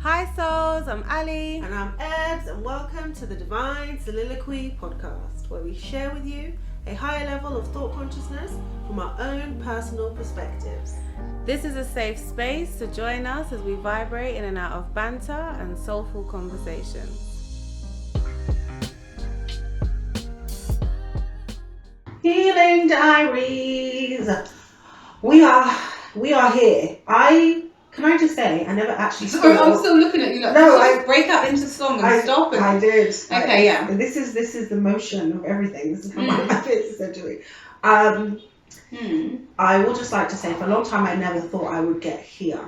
Hi souls, I'm Ali. And I'm Ebz, and welcome to the Divine Soliloquy podcast, where we share with you a higher level of thought consciousness from our own personal perspectives. This is a safe space to join us as we vibrate in and out of banter and soulful conversations. Healing Diaries. We are here. Can I just say, I never actually Sorry, I'm still looking at you like, no, I break out into song and stop. And... I did. Okay, yeah. This is the motion of everything. This is how my life is, essentially. I would just like to say, for a long time, I never thought I would get here.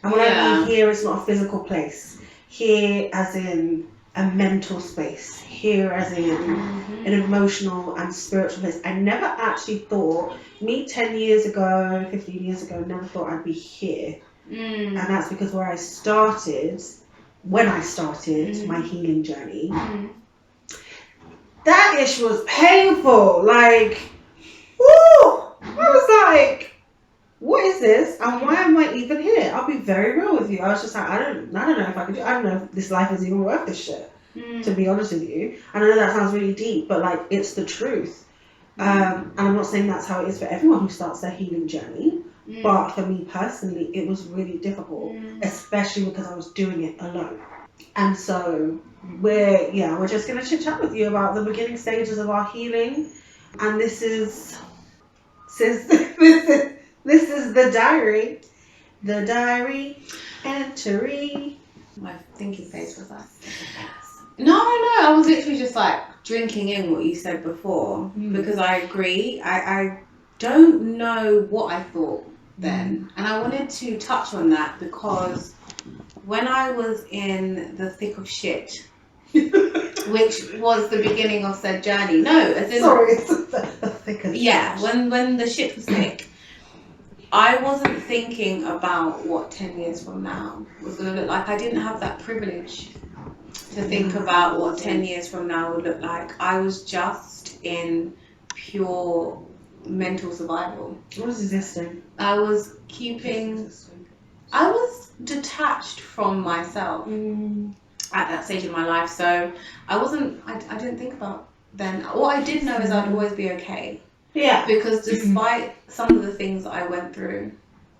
And when I mean here, it's not a physical place. Here as in a mental space. Here as in an emotional and spiritual place. I never actually thought, 10 years ago, 15 years ago, never thought I'd be here. And that's because when I started my healing journey, that ish was painful. Like, woo! I was like, what is this? And why am I even here? I'll be very real with you. I was just like, I don't know if I could I don't know if this life is even worth this shit, to be honest with you. And I know that sounds really deep, but like, it's the truth. And I'm not saying that's how it is for everyone who starts their healing journey. But for me personally, it was really difficult, especially because I was doing it alone. And so we're just gonna chit chat with you about the beginning stages of our healing. And this is the diary entry. My thinking phase was like, no, I was literally just like drinking in what you said before, because I agree. I don't know what I thought then, and I wanted to touch on that because when I was in the thick of shit, which was the beginning of said journey. No, as in, sorry, it's the thick of shit. Yeah, when the shit was thick, I wasn't thinking about what 10 years from now was going to look like. I didn't have that privilege to think about what 10 years from now would look like. I was just in pure mental survival. What is existing? I was detached from myself at that stage in my life. So I didn't think about then. What I did know is I'd always be okay. Yeah. Because despite some of the things that I went through,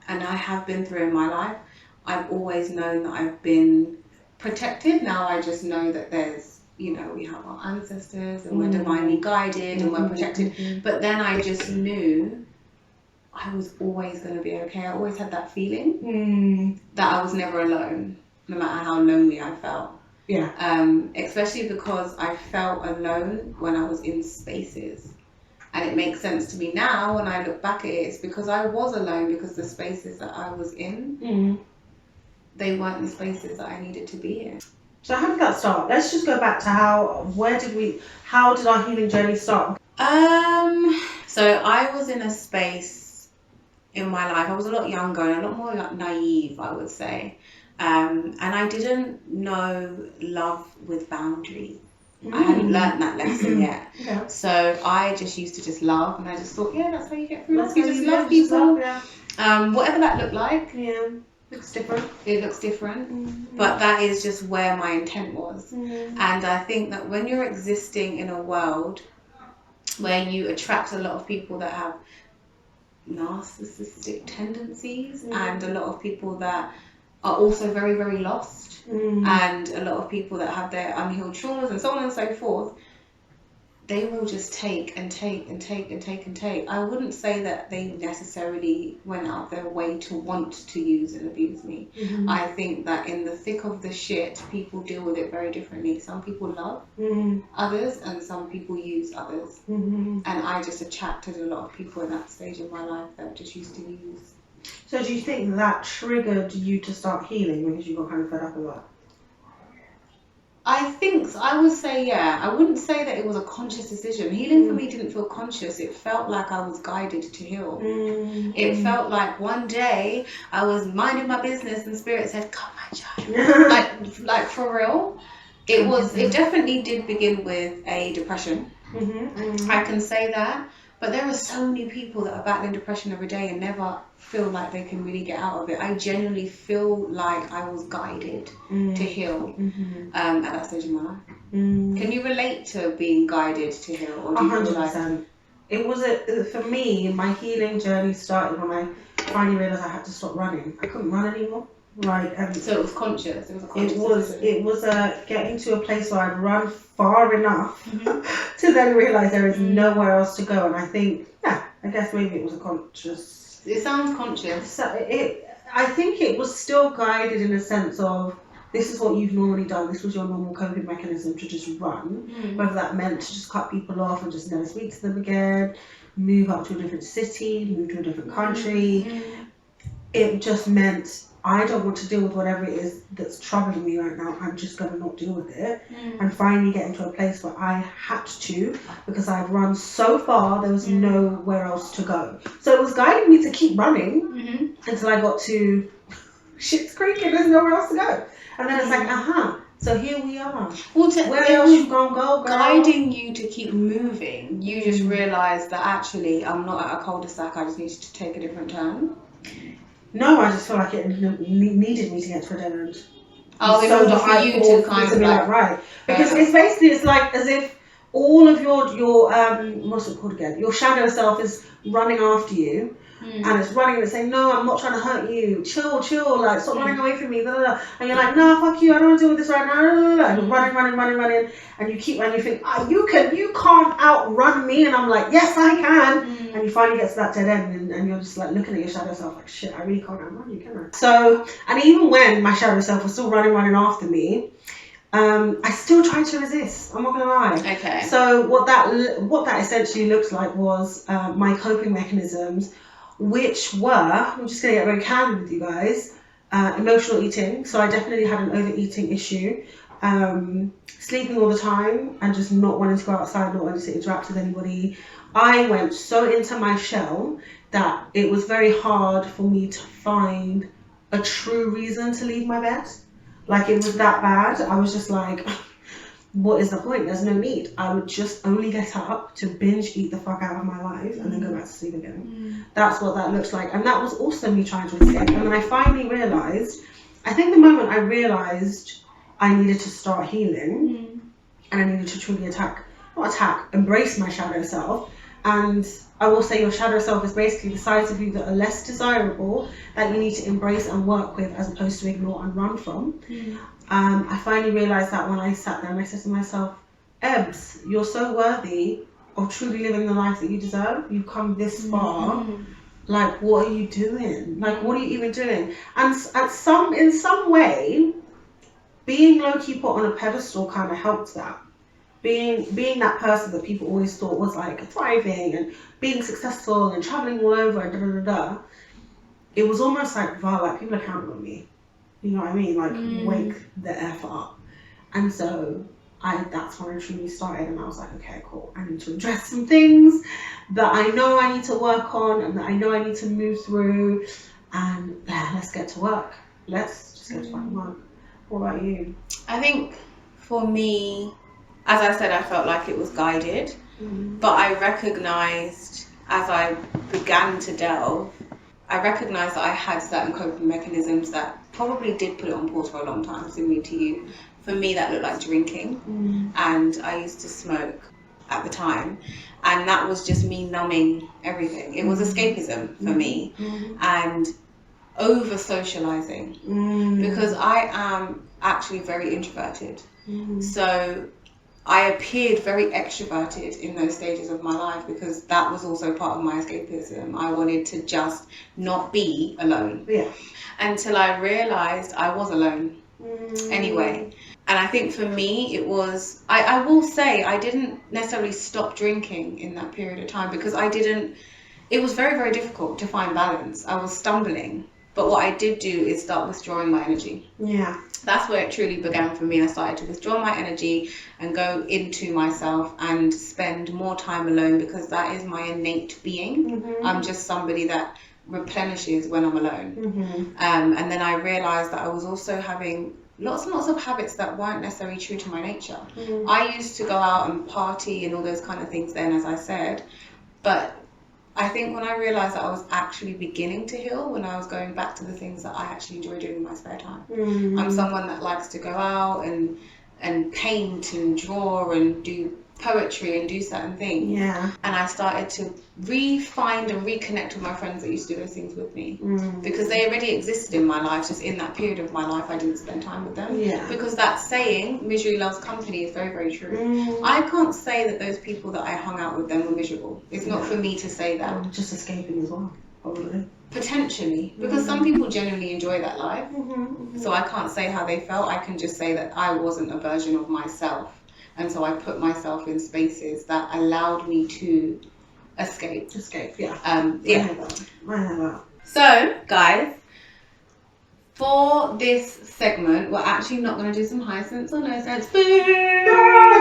and I have been through in my life, I've always known that I've been protected. Now I just know that there's, we have our ancestors and we're divinely guided and we're protected. But then I just knew I was always going to be okay. I always had that feeling that I was never alone, no matter how lonely I felt. Yeah. Especially because I felt alone when I was in spaces. And it makes sense to me now when I look back at it. It's because I was alone, because the spaces that I was in, they weren't the spaces that I needed to be in. So how did that start? Let's just go back to how did our healing journey start? So I was in a space in my life. I was a lot younger and a lot more naive, I would say. And I didn't know love with boundaries. I hadn't learnt that lesson yet. Yeah. So I just used to just love, and I just thought, that's how you get through life. You just love people. Whatever that looked like. Yeah. Looks different. It looks different. But that is just where my intent was. And I think that when you're existing in a world where you attract a lot of people that have narcissistic tendencies and a lot of people that are also very, very lost, and a lot of people that have their unhealed traumas and so on and so forth, they will just take and take and take and take and take. I wouldn't say that they necessarily went out their way to want to use and abuse me. I think that in the thick of the shit, people deal with it very differently. Some people love others and some people use others. And I just attracted a lot of people in that stage of my life that just used to use. So do you think that triggered you to start healing because you got kind of fed up with that? I think so. I would say, I wouldn't say that it was a conscious decision. Healing for me didn't feel conscious. It felt like I was guided to heal. It felt like one day I was minding my business and Spirit said, "Come, my child." like for real. It definitely did begin with a depression. I can say that. But there are so many people that are battling depression every day and never feel like they can really get out of it. I genuinely feel like I was guided to heal at that stage of my life. Can you relate to being guided to heal? Or do you 100%. It was for me, my healing journey started when I finally realised I had to stop running. I couldn't run anymore. So it was conscious. It was a conscious decision. It was getting to a place where I'd run far enough to then realise there is nowhere else to go. And I think, I guess maybe it was a conscious. It sounds conscious. So I think it was still guided in a sense of, this is what you've normally done. This was your normal coping mechanism, to just run. Whether that meant to just cut people off and just never speak to them again, move up to a different city, move to a different country. It just meant, I don't want to deal with whatever it is that's troubling me right now. I'm just going to not deal with it. And finally get into a place where I had to, because I'd run so far, there was nowhere else to go. So it was guiding me to keep running until I got to Shit's Creek and there's nowhere else to go. And then it's like, so here we are. Well, where else you gonna go, girl? Guiding you to keep moving, you just realised that actually I'm not at a cul-de-sac, I just needed to take a different turn. No, I just feel like it needed me to get to a dead end. Oh, in order for you to kind of like... Right. Because it's like as if all of your what's it called again? Your shadow self is running after you. And it's running and it's saying, no, I'm not trying to hurt you. Chill, like, stop running away from me. Blah, blah, blah. And you're like, no, fuck you, I don't want to deal with this right now. Blah, blah, blah. And you're running. And you keep running, you think, you can't outrun me. And I'm like, yes, I can. And you finally get to that dead end and you're just like looking at your shadow self like, shit, I really can't outrun you, can I? So, and even when my shadow self was still running after me, I still tried to resist. I'm not gonna lie. Okay. So what that essentially looks like was my coping mechanisms, which were, I'm just going to get very candid with you guys, emotional eating. So I definitely had an overeating issue, sleeping all the time and just not wanting to go outside, not wanting to interact with anybody. I went so into my shell that it was very hard for me to find a true reason to leave my bed. Like, it was that bad. I was just like, what is the point? There's no need. I would just only get up to binge eat the fuck out of my life and then go back to sleep again. That's what that looks like. And that was also me trying to escape. And then I finally realised, I think the moment I realised I needed to start healing and I needed to truly embrace my shadow self. And I will say your shadow self is basically the sides of you that are less desirable, that you need to embrace and work with as opposed to ignore and run from. I finally realised that when I sat there and I said to myself, Ebz, you're so worthy of truly living the life that you deserve. You've come this far. Like, what are you doing? Like, what are you even doing? And in some way, being low-key put on a pedestal kind of helped that. Being that person that people always thought was like thriving and being successful and traveling all over and it was almost like, wow, like people are counting on me. You know what I mean? Like, wake the F up. And so that's when I truly started, and I was like, okay, cool. I need to address some things that I know I need to work on and that I know I need to move through. And let's get to work. Let's just get to fucking work. What about you? I think for me, as I said, I felt like it was guided, but I recognised as I began to delve, I recognised that I had certain coping mechanisms that probably did put it on pause for a long time, similar to you. For me, that looked like drinking, and I used to smoke at the time, and that was just me numbing everything. It was escapism for me, and over socialising, because I am actually very introverted. So I appeared very extroverted in those stages of my life because that was also part of my escapism. I wanted to just not be alone. Until I realised I was alone anyway. And I think for me it was, I will say I didn't necessarily stop drinking in that period of time because it was very, very difficult to find balance. I was stumbling. But what I did do is start withdrawing my energy. That's where it truly began for me. I started to withdraw my energy and go into myself and spend more time alone because that is my innate being. I'm just somebody that replenishes when I'm alone. And then I realised that I was also having lots and lots of habits that weren't necessarily true to my nature. I used to go out and party and all those kind of things then, as I said. But I think when I realised that I was actually beginning to heal, when I was going back to the things that I actually enjoy doing in my spare time. I'm someone that likes to go out and paint and draw and do poetry and do certain things. Yeah. And I started to re-find and reconnect with my friends that used to do those things with me. Because they already existed in my life, just in that period of my life I didn't spend time with them. Yeah. Because that saying, misery loves company, is very, very true. I can't say that those people that I hung out with them were miserable. It's not for me to say that. Just escaping as well, probably. Potentially. Because some people genuinely enjoy that life. So I can't say how they felt. I can just say that I wasn't a version of myself. And so I put myself in spaces that allowed me to escape. Yeah. Yeah. I have that. So, guys, for this segment, we're actually not going to do some hyacinths or no sense. No,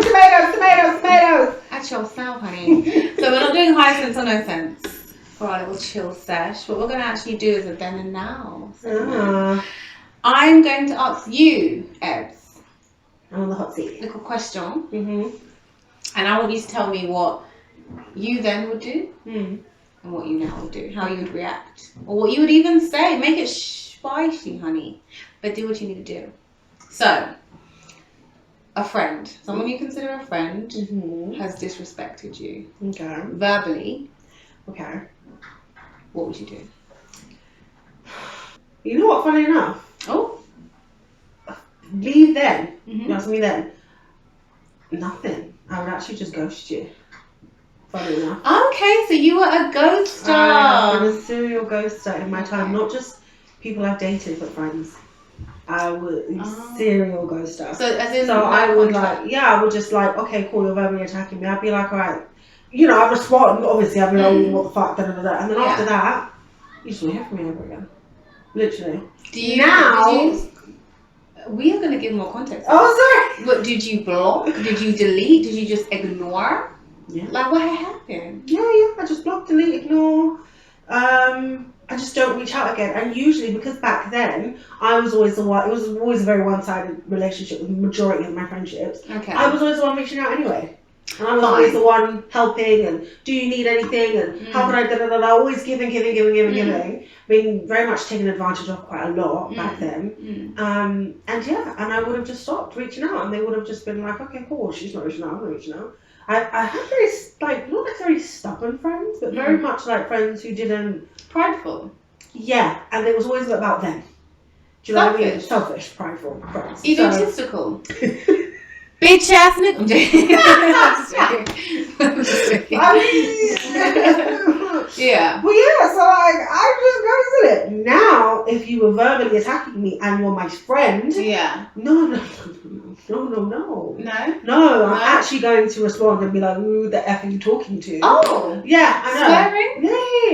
tomatoes. At yourself, honey. So we're not doing hyacinths or no sense for our little chill sesh. What we're going to actually do is a then and now segment. I'm going to ask you, Ebz, I'm on the hot seat. little question. And I want you to tell me what you then would do and what you now would do, how you would react, or what you would even say. Make it spicy, honey, but do what you need to do. So, a friend, someone you consider a friend, has disrespected you. Okay. Verbally. Okay. What would you do? You know what, funny enough, leave then. You ask me then. Nothing. I would actually just ghost you. Funny enough. Okay, so you were a ghoster. I have been a serial ghoster in my time. Not just people I've dated, but friends. I would serial ghoster. So as in, I would I would just okay, cool, you're verbally attacking me. I'd be like, alright, I'd respond. Obviously, I'd be like, what the fuck, da da da. And then after that, you just won't hear from me ever again. Literally. We are going to give more context. Oh, sorry. But did you block? Did you delete? Did you just ignore? Yeah. Like, what happened? Yeah. I just block, delete, ignore. I just don't reach out again. And usually, because back then, I was always the one, it was always a very one-sided relationship with the majority of my friendships. Okay. I was always the one reaching out anyway. And I was always the one helping and do you need anything and how can I da-da-da-da, always giving. Being very much taken advantage of quite a lot back then. And I would have just stopped reaching out and they would have just been like, okay, cool, she's not reaching out, I'm not reaching out. I had very, not necessarily stubborn friends, but very much like friends who didn't... Prideful. Yeah, and it was always about them. Do you know what I mean? Selfish, prideful friends. Egotistical. Bitch ass nigga. I'm just joking. Yeah. Well, yeah, so I just ghosted it. Now, if you were verbally attacking me and you're my friend, no. No, I'm actually going to respond and be like, who the F are you talking to? Oh. Yeah, I know. Swearing?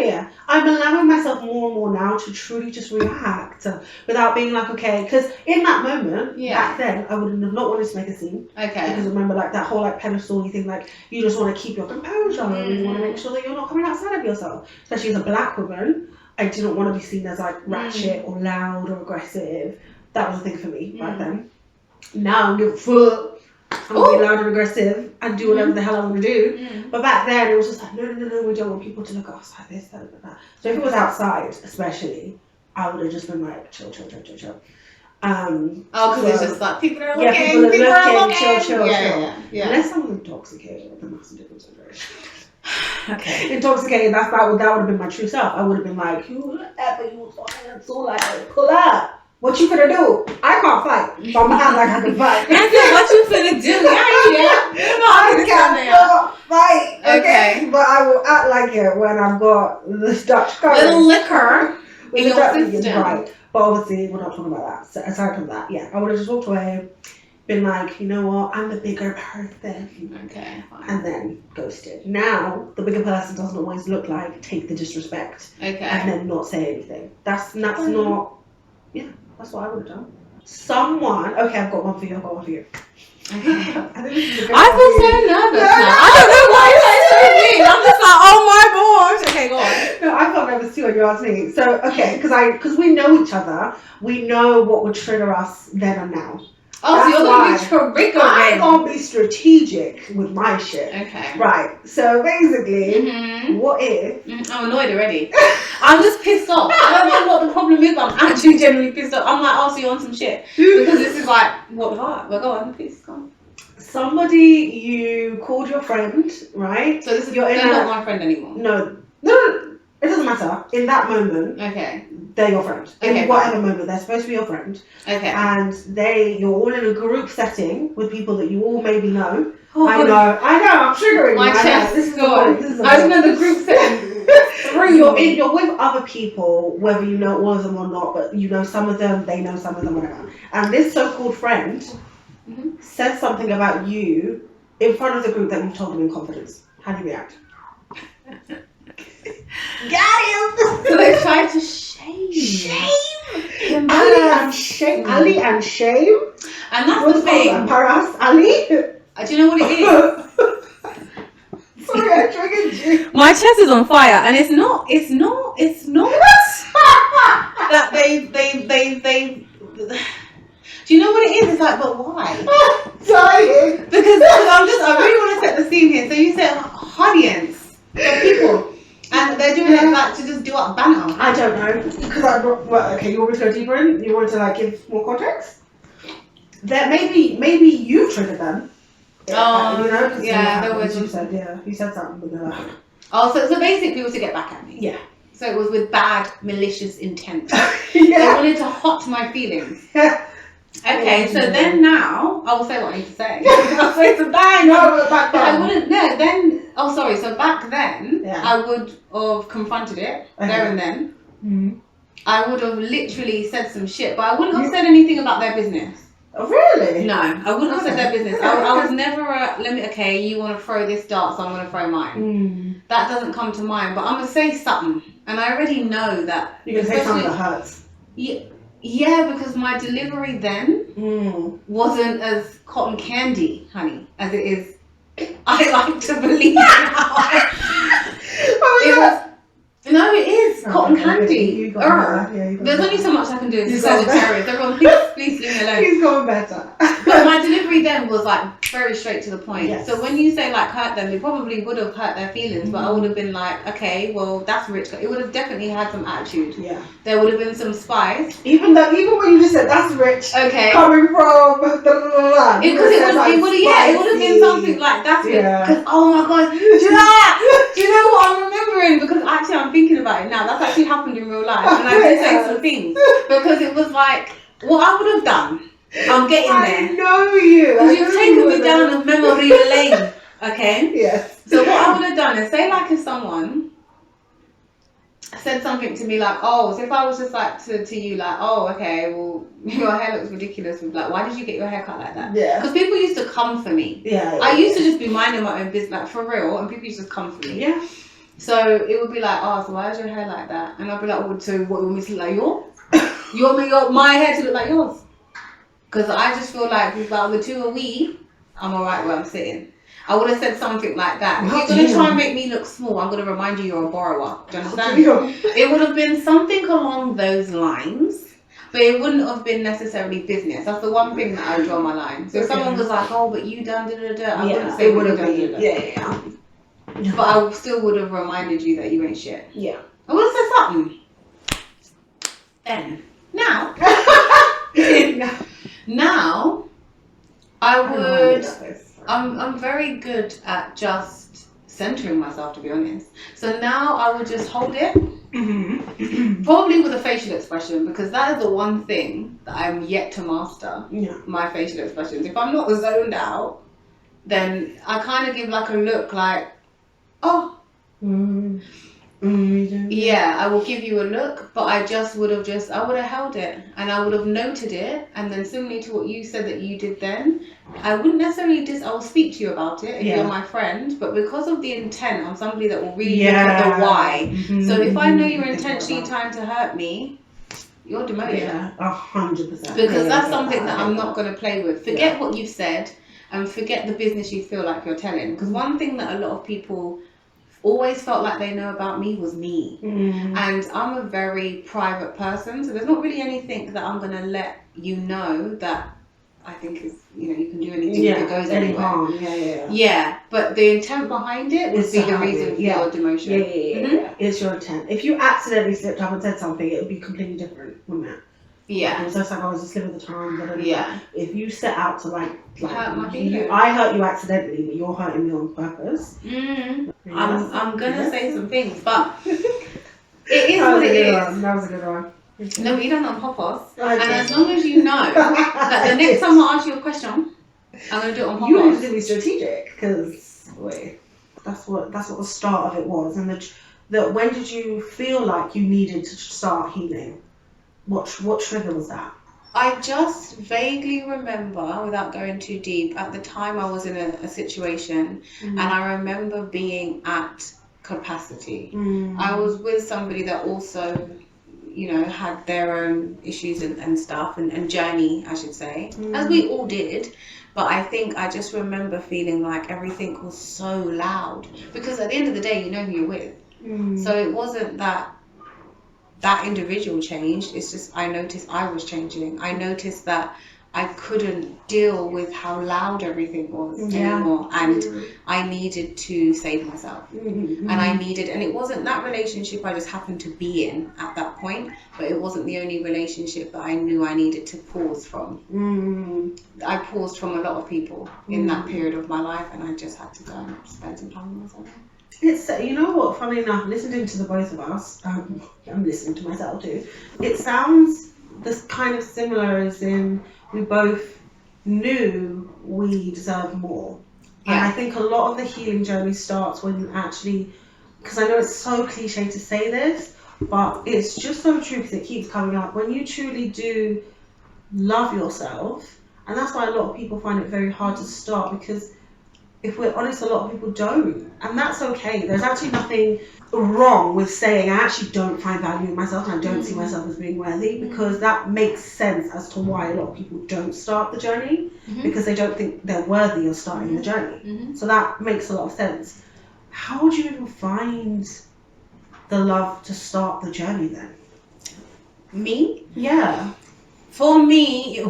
Yeah. I'm allowing myself more and more now to truly just react without being like, okay, because in that moment, back then, I would have not wanted to make a scene. Okay. Because remember, that whole pedestal thing, you just want to keep your composure and you want to make sure that you're not coming outside of yourself. Especially as a black woman, I didn't want to be seen as ratchet or loud or aggressive. That was a thing for me back then. Now I'm going to be loud and aggressive and do whatever the hell I want to do. But back then it was just like, no, we don't want people to look at us like this, that. So if it was outside, especially, I would have just been like, chill. Because it's just like, people are looking, chill. Yeah. Unless someone's intoxicated, then that's a different situation. Okay. Intoxicated, that would have been my true self. I would have been like, whoever you fucking so pull up. What you finna do? I can't fight. But my hand I can fight. I said, what you finna do? I can't fight. Okay. But I will act like it when I've got the Dutch courage. Little liquor in your system. Right. But obviously, we're not talking about that. So aside from that, I would have just walked away, been like, you know what? I'm the bigger person. Okay, fine. And then ghosted. Now, the bigger person doesn't always look like take the disrespect. Okay. And then not say anything. That's not... Yeah. That's what I would have done. Okay, I've got one for you. Okay. I feel so nervous now. I don't know why you're me. I'm just like, oh my gosh. Okay, go on. No, I felt nervous too when you asked me. So, okay, because we know each other. We know what would trigger us then and now. Oh, so you're going to be triggering. I'm going to be strategic with my shit. Okay. Right. So basically, what if... I'm annoyed already. I'm just pissed off. I don't know what the problem is. I'm actually genuinely pissed off. I'm like, oh, so you're on some shit. Because this is like, what the fuck? Well, go on, please, go on. Somebody you called your friend, right? So this is they're not my friend anymore. No, it doesn't matter. In that moment, okay, they're your friend. In whatever moment, they're supposed to be your friend. Okay. And you're all in a group setting with people that you all maybe know. Oh, I know, I'm triggering my chest. This is the point. I was in the group setting. You're with other people, whether you know all of them or not, but you know some of them, they know some of them, whatever. And this so-called friend said something about you in front of the group that you've told them in confidence. How do you react? Got him! So they tried to shame. Ali and shame. And that's the thing. Harass Ali. Do you know what it is? Sorry, I triggered you. My chest is on fire, and it's not that they. Do you know what it is? It's like, but why? Dying. Because I really want to set the scene here. So you said audience, people, and they're doing it like to just do up banner. I don't know because okay. You want me to go deeper in? You want to like give more context? That maybe you triggered them. Oh, you know, yeah, there was. You said something, but they're like. Oh, so basically it was to get back at me. Yeah. So it was with bad, malicious intent. Yeah. They wanted to hot my feelings. Yeah. Okay, so then now, I will say what I need to say. I'll say to bang. No, back then. I wouldn't, no, then, oh sorry, so back then, I would have confronted it, there and then. Mm-hmm. I would have literally said some shit, but I wouldn't have said anything about their business. Oh, really? No, I wouldn't have said their business. I was never okay, you want to throw this dart, so I'm going to throw mine. That doesn't come to mind, but I'm going to say something. And I already know that. You can say something that hurts. Yeah, because my delivery then wasn't as cotton candy, honey, as it is. I like to believe now. It was. No, it is cotton candy. There's only so much I can do as a Sagittarius. Everyone, please leave me alone. He's going better. But my delivery then was like very straight to the point. Yes. So when you say like hurt them, it probably would have hurt their feelings, but I would have been like, okay, well that's rich. It would have definitely had some attitude. Yeah. There would have been some spice. Even when you just said that's rich. Okay. Coming from because it would have been something like that's rich. Because oh my god, do you know what I'm remembering? Because actually I'm thinking about it now. That's actually happened in real life, and I did say some things because it was like what I would have done. I'm getting there. I know you. Because you've taken me down a memory lane. Okay? Yes. So what I would have done is say like if someone said something to me like, oh, so if I was just like to you like, oh, okay, well, your hair looks ridiculous. Like, why did you get your hair cut like that? Yeah. Because people used to come for me. Yeah. I used to just be minding my own business, like for real, and people used to come for me. Yeah. So it would be like, oh, so why is your hair like that? And I'd be like, oh, so what, you want me to look like yours? You want my hair to look like yours? Because I just feel like if the two are we, I'm alright where I'm sitting. I would have said something like that. If you're going to try and make me look small, I'm going to remind you you're a borrower. Do you understand? It would have been something along those lines, but it wouldn't have been necessarily business. That's the one thing that I draw my line. So if someone was like, oh, but you done da-da-da, I wouldn't say it would have been. Yeah. But I still would have reminded you that you ain't shit. Yeah. I would have said something. Then. Now. Now, I would. I'm very good at just centering myself, to be honest. So now I would just hold it, probably with a facial expression, because that is the one thing that I'm yet to master. Yeah. My facial expressions. If I'm not zoned out, then I kind of give like a look like, oh. Yeah, I will give you a look, but I would have held it and I would have noted it, and then similarly to what you said that you did then, I wouldn't necessarily I will speak to you about it if you're my friend, but because of the intent, I'm somebody that will really look at the why. So if I know you're intentionally trying to hurt me, you're demoted. Yeah, 100%. Because that's something that I'm not going to play with. Forget what you've said and forget the business you feel like you're telling. Because one thing that a lot of people always felt like they know about me was me. And I'm a very private person, so there's not really anything that I'm going to let you know that I think is, you can do anything if it goes anywhere. Yeah. But the intent behind it would be the reason for your demotion. Yeah. It's your intent. If you accidentally slipped up and said something, it would be completely different, wouldn't it? Yeah. It was just like, I was just living the time. Yeah. If you set out to hurt my feelings. I hurt you accidentally, but you're hurting me on purpose. I'm gonna say some things, but it is what it is. That was a good one. No, but you done it on purpose. And as long as you know that the next time I ask you a question, I'm gonna do it on purpose. You need to be strategic, because that's what the start of it was. And that when did you feel like you needed to start healing? What trigger was that? I just vaguely remember, without going too deep, at the time I was in a situation, and I remember being at capacity. I was with somebody that also, had their own issues and stuff, and journey, I should say, as we all did. But I think I just remember feeling like everything was so loud, because at the end of the day, you know who you're with. So it wasn't that individual changed. It's just I noticed I was changing. I noticed that I couldn't deal with how loud everything was anymore, and I needed to save myself. And it wasn't that relationship I just happened to be in at that point, but it wasn't the only relationship that I knew I needed to pause from. I paused from a lot of people in that period of my life, and I just had to go and spend some time with myself. It's, you know what, funny enough, listening to the both of us, I'm listening to myself too, it sounds this kind of similar as in we both knew we deserve more. And I think a lot of the healing journey starts when actually, because I know it's so cliche to say this, but it's just so true because it keeps coming up, when you truly do love yourself. And that's why a lot of people find it very hard to start, because if we're honest, a lot of people don't. And that's okay. There's actually nothing wrong with saying, I actually don't find value in myself and I don't see myself as being worthy, because that makes sense as to why a lot of people don't start the journey, because they don't think they're worthy of starting the journey. So that makes a lot of sense. How would you even find the love to start the journey then? Me? Yeah. For me, it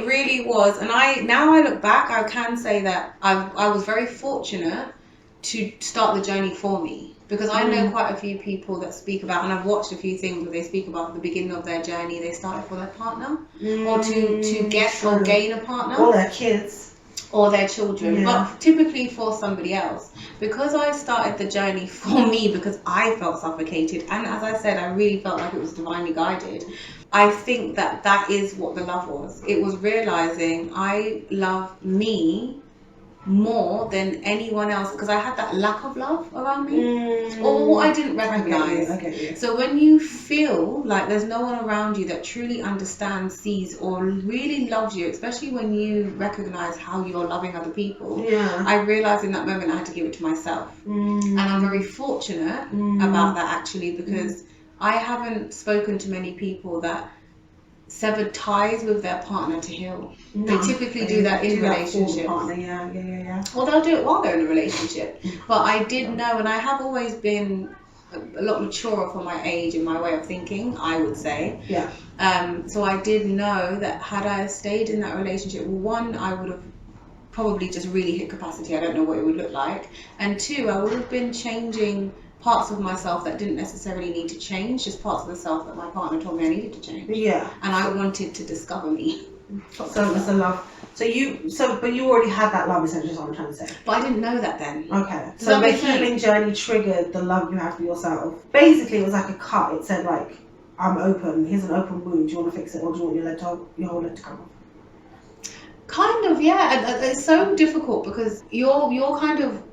really was, and now I look back, I can say that I was very fortunate to start the journey for me, because I know quite a few people that speak about, and I've watched a few things where they speak about the beginning of their journey, they started for their partner, or to get or gain a partner, or their kids, or their children, but typically for somebody else. Because I started the journey for me, because I felt suffocated, and as I said, I really felt like it was divinely guided. I think that is what the love was. It was realizing I love me more than anyone else, because I had that lack of love around me, or what I didn't recognize. I get you. So when you feel like there's no one around you that truly understands, sees, or really loves you, especially when you recognize how you're loving other people, I realized in that moment I had to give it to myself. And I'm very fortunate about that, actually, because I haven't spoken to many people that severed ties with their partner to heal. They typically do that in relationships. Well, they'll do it while they're in a relationship. But I did know, and I have always been a lot maturer for my age and my way of thinking, I would say. So I did know that had I stayed in that relationship, one, I would have probably just really hit capacity. I don't know what it would look like. And two, I would have been changing parts of myself that didn't necessarily need to change, just parts of the self that my partner told me I needed to change. And I wanted to discover me. So it was the love. But you already had that love, essentially, is what I'm trying to say. But I didn't know that then. Okay. So the healing journey triggered the love you have for yourself. Basically, it was like a cut. It said, like, I'm open. Here's an open wound. Do you want to fix it, or do you want your whole leg to come off? Kind of, yeah. It's so difficult because you're kind of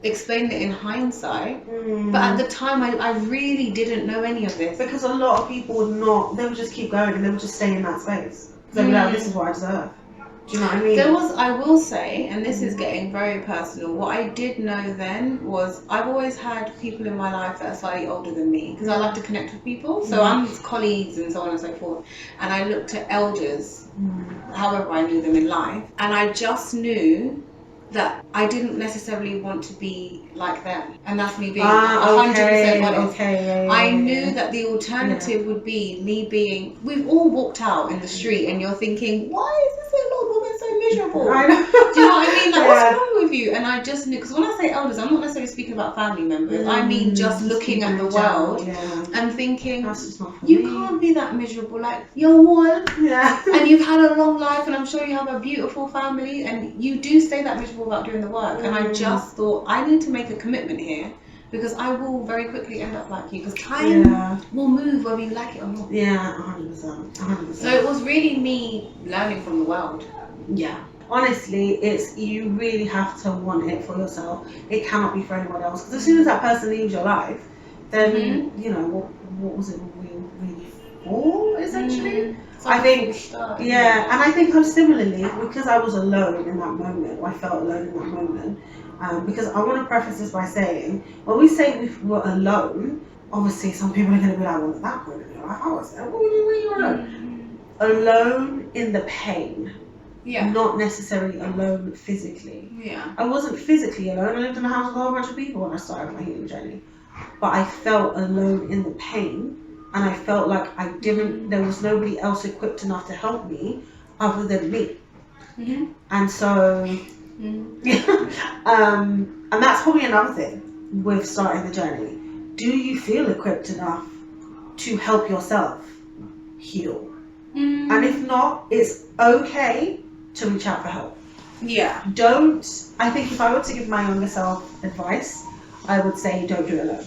explaining it in hindsight, but at the time I really didn't know any of this. Because a lot of people they would just keep going and they would just stay in that space. They'd be like, this is what I deserve. Do you know what I mean? I will say, and this is getting very personal, what I did know then was I've always had people in my life that are slightly older than me, because I like to connect with people. So I'm colleagues and so on and so forth. And I looked at elders, however I knew them in life, and I just knew that I didn't necessarily want to be like them, and that's me being 100% honest. I knew that the alternative would be me being. We've all walked out in the street, and you're thinking, why is this little old woman so miserable? I know. Do you know what I mean? Like, what's wrong with you? And I just knew, because when I say elders, I'm not necessarily speaking about family members. I mean just looking at the world and thinking, you can't be that miserable. Like, you're one, and you've had a long life, and I'm sure you have a beautiful family, and you do stay that miserable about doing the work. And I just thought, I need to make a commitment here, because I will very quickly end up like you, because time will move whether you like it or not. 100%. So it was really me learning from the world. Honestly, it's, you really have to want it for yourself. It cannot be for anyone else, because as soon as that person leaves your life, then you know what was it really for, essentially? I think, and I think I'm similarly, because I was alone in that moment, or I felt alone in that moment, because I want to preface this by saying, when we say we were alone, obviously some people are going to be like, well, at that point in your life, I was there, what were you alone? Alone in the pain, not necessarily alone physically. I wasn't physically alone, I lived in a house with a whole bunch of people when I started my healing journey, but I felt alone in the pain. And I felt like there was nobody else equipped enough to help me other than me. And so, and that's probably another thing with starting the journey. Do you feel equipped enough to help yourself heal? And if not, it's okay to reach out for help. I think if I were to give my younger self advice, I would say don't do it alone.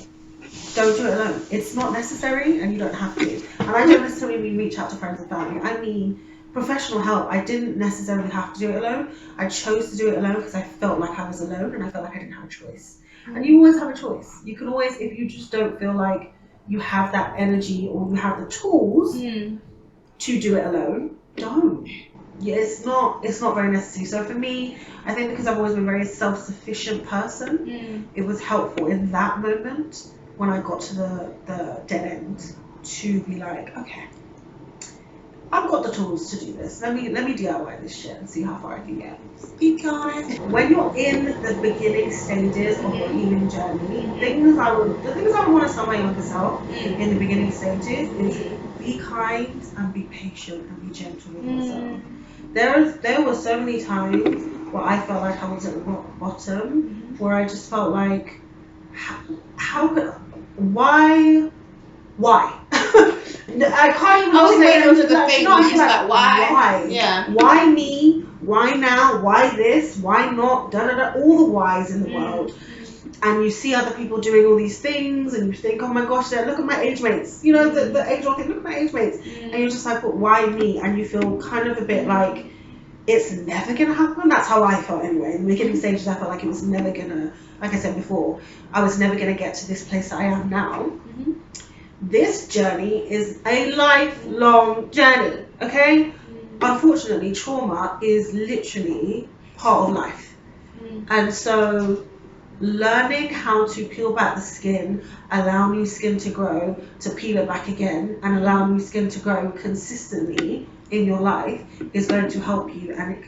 Don't do it alone. It's not necessary, and you don't have to. And I don't necessarily mean reach out to friends and family. I mean professional help. I didn't necessarily have to do it alone. I chose to do it alone because I felt like I was alone, and I felt like I didn't have a choice. And you always have a choice. You can always, if you just don't feel like you have that energy or you have the tools to do it alone, don't. It's not very necessary. So for me, I think because I've always been a very self-sufficient person, it was helpful in that moment when I got to the dead end to be like, okay, I've got the tools to do this. Let me DIY this shit and see how far I can get. Speak on it. When you're in the beginning stages of your healing journey, the things I would want to tell my younger self in the beginning stages is be kind and be patient and be gentle with yourself. There were so many times where I felt like I was at rock bottom, where I just felt like, why? I can't even. I was waiting until the thing was just like, why? Why? Yeah. Why me? Why now? Why this? Why not? Da da da. All the whys in the world. And you see other people doing all these things, and you think, oh my gosh, look at my age mates. You know, the age old thing. Look at my age mates. And you're just like, but why me? And you feel kind of a bit like it's never gonna happen. That's how I felt anyway. In the beginning stages, I felt like it was never gonna. Like I said before, I was never gonna get to this place that I am now. This journey is a lifelong journey, okay? Unfortunately, trauma is literally part of life. And so learning how to peel back the skin, allow new skin to grow, to peel it back again, and allow new skin to grow consistently in your life is going to help you, and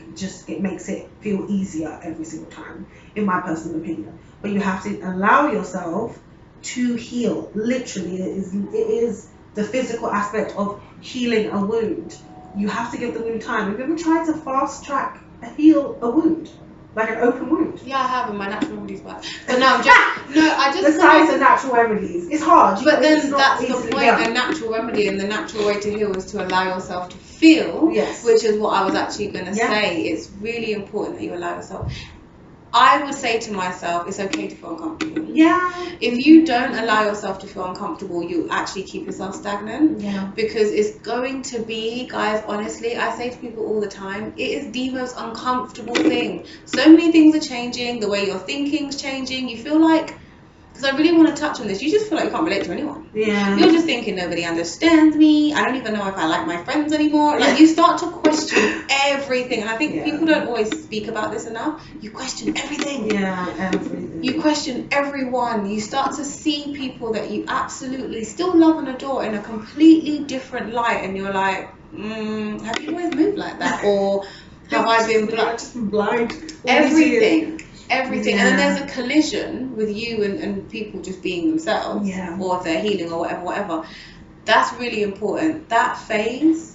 it makes it feel easier every single time, in my personal opinion. But you have to allow yourself to heal. Literally, it is the physical aspect of healing a wound. You have to give the wound time. Have you ever tried to fast track heal a wound? Like an open wound? Yeah, I have in my natural remedies book. But no, I just the science of natural remedies. It's hard. But then that's the point. A natural remedy and the natural way to heal is to allow yourself to feel. Yes. Which is what I was actually going to say. It's really important that you allow yourself. I would say to myself, it's okay to feel uncomfortable. Yeah. If you don't allow yourself to feel uncomfortable, you actually keep yourself stagnant. Yeah. Because it's going to be, guys, honestly, I say to people all the time, it is the most uncomfortable thing. So many things are changing. The way you're thinking's changing. You feel like, because I really want to touch on this, you just feel like you can't relate to anyone. Yeah. You're just thinking nobody understands me. I don't even know if I like my friends anymore. Like, you start to question everything. And I think people don't always speak about this enough. You question everything. Yeah, everything. You question everyone. You start to see people that you absolutely still love and adore in a completely different light. And you're like, have you always moved like that? Or have I been blind? I've just been blind. Everything. Yeah. And then there's a collision with you and people just being themselves, or if they're healing or whatever. That's really important. That phase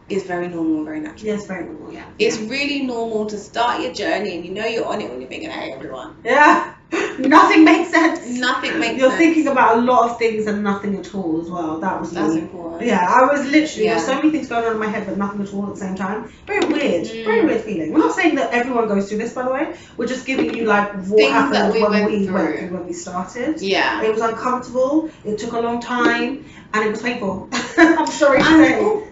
is very normal and very natural. Yeah, it's very normal, yeah. It's really normal to start your journey and you know you're on it when you're thinking, hey, everyone. Yeah. Nothing makes sense. Nothing makes sense. You're thinking about a lot of things and nothing at all as well. That's important. Yeah, I was literally, there's so many things going on in my head but nothing at all at the same time. Very weird. Very weird feeling. We're not saying that everyone goes through this, by the way. We're just giving you like what things happened that we when went we through when we started. Yeah. It was uncomfortable. It took a long time and it was painful. I'm sorry to say.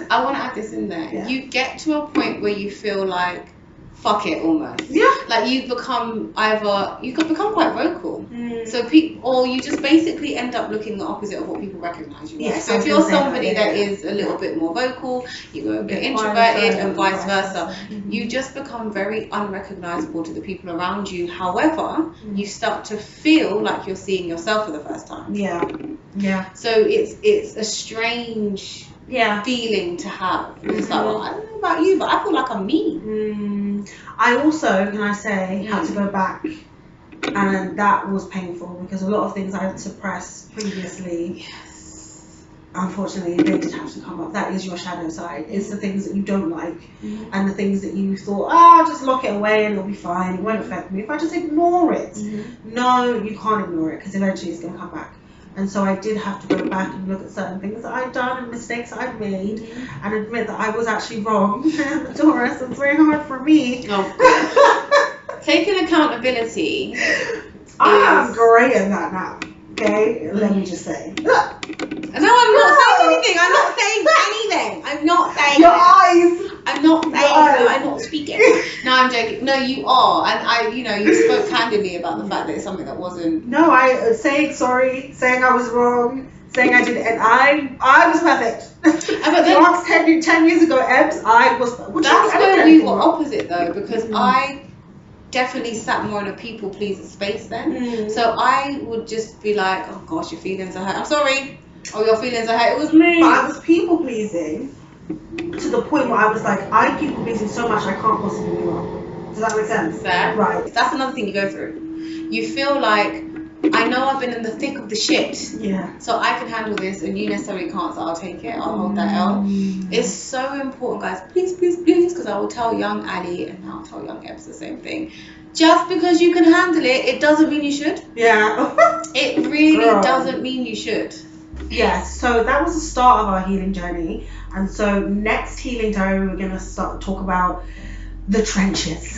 I want to add this in there. Yeah. You get to a point where you feel like, fuck it, almost. Yeah. Like you could become quite vocal. So or you just basically end up looking the opposite of what people recognize you. Yeah. Right? So if you're somebody that is a little bit more vocal, you go a bit introverted and vice versa. You just become very unrecognizable to the people around you. However, you start to feel like you're seeing yourself for the first time. Yeah. Yeah. So it's a strange feeling to have. It's like, well, I don't know about you, but I feel like I'm me. I also, can I say, had to go back, and that was painful because a lot of things I had suppressed previously, unfortunately, they did have to come up. That is your shadow side. It's the things that you don't like, and the things that you thought, I'll just lock it away and it'll be fine, it won't affect me if I just ignore it. No, you can't ignore it because eventually it's going to come back. And so I did have to go back and look at certain things that I'd done and mistakes I'd made and admit that I was actually wrong. Taurus, it's very hard for me. Taking accountability. I'm great at that now. Okay? Let me just say. No, I'm not saying anything. I'm not saying anything. I'm not saying your eyes. I'm not saying no, I'm not speaking. No, I'm joking. No, you are. And you spoke candidly about the fact that it's something that wasn't. No, I saying sorry, saying I was wrong, saying I did it, and I was perfect. But then 10 years ago, Ebz, I was. That's where we were opposite though, because I definitely sat more in a people pleaser space then. So I would just be like, oh gosh, your feelings are hurt. I'm sorry. Oh, your feelings are hurt. It was me. But I was people pleasing to the point where I was like, I'm people pleasing so much I can't possibly be wrong. Does that make sense? Fair. Right. That's another thing you go through. You feel like, I know I've been in the thick of the shit. Yeah. So I can handle this and you necessarily can't, so I'll take it. I'll hold that L. It's so important, guys. Please, because I will tell young Ali and I'll tell young Ebz the same thing. Just because you can handle it, it doesn't mean you should. Yeah. It really doesn't mean you should. Yes, so that was the start of our healing journey. And so next healing diary, we're going to talk about the trenches.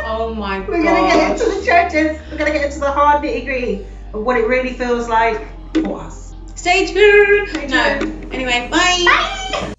Oh my God. We're going to get into the trenches. We're going to get into the hard nitty gritty of what it really feels like for us. Stay tuned. No. Anyway, bye.